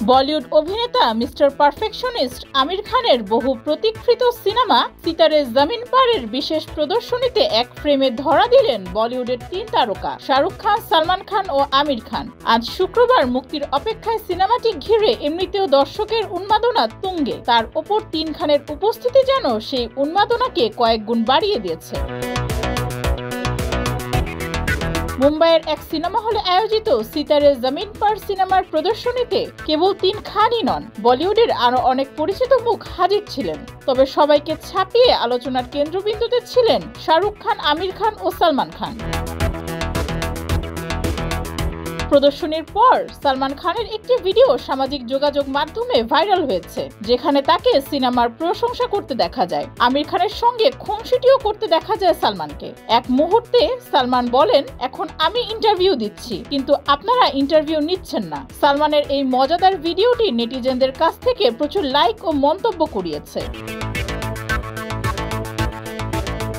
বলিউড অভিনেতা mister perfectionist আমির খানের বহু প্রতীক্ষিত সিনেমা সিতারে জমিন পারের বিশেষ প্রদর্শনীতে এক ফ্রেমে ধরা দিলেন বলিউডের ৩ তারকা শাহরুখ খান, সালমান খান ও আমির খান। আজ শুক্রবার মুক্তির অপেক্ষায় সিনেমাটি ঘিরে এমনিতেও দর্শকের উন্মাদনা তুঙ্গে, তার ওপর ৩ খানের উপস্থিতি যেন সেই উন্মাদনাকে কয়েক গুণ বাড়িয়ে দিয়েছে। মুম্বাইয়ের এক সিনেমা হলে আয়োজিত সিতারে জমিন পার সিনেমার প্রদর্শনীতে কেবল ৩ খানই নন, বলিউডের আরো অনেক পরিচিত মুখ হাজির ছিলেন। তবে সবাইকে ছাপিয়ে আলোচনার কেন্দ্রবিন্দুতে ছিলেন শাহরুখ খান, আমির খান ও সালমান খান। প্রদর্শনীর পর সালমান খানের একটি ভিডিও সামাজিক যোগাযোগ মাধ্যমে ভাইরাল হয়েছে, যেখানে তাকে সিনেমার প্রশংসা করতে দেখা যায়। আমির খানের সঙ্গে খুনসুটিও করতে দেখা যায় সালমানকে। এক মুহূর্তে সালমান বলেন, এখন আমি ইন্টারভিউ দিচ্ছি, কিন্তু আপনারা ইন্টারভিউ নিচ্ছেন না। সালমানের এই মজাদার ভিডিওটি নেটিজেনদের কাছ থেকে প্রচুর লাইক ও মন্তব্য কুড়িয়েছে।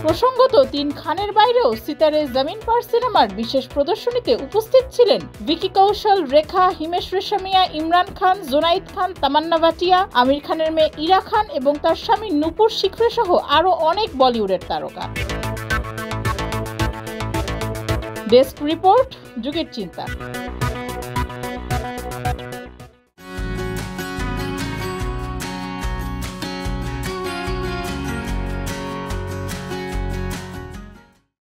প্রসঙ্গত ৩ খানের বাইরেও সিতারে জমিন পার সিনেমার বিশেষ প্রদর্শনীতে উপস্থিত ছিলেন ভিকি কৌশল, রেখা, হিমেশ রেশমিয়া, ইমরান খান, জোনাইদ খান, তামান্না ভাটিয়া, আমির খানের মেয়ে ইরা খান এবং তার স্বামী নূপুর শিখরে সহ আরো অনেক বলিউডের তারকা। ডেস্ক রিপোর্ট, যুগের চিন্তা।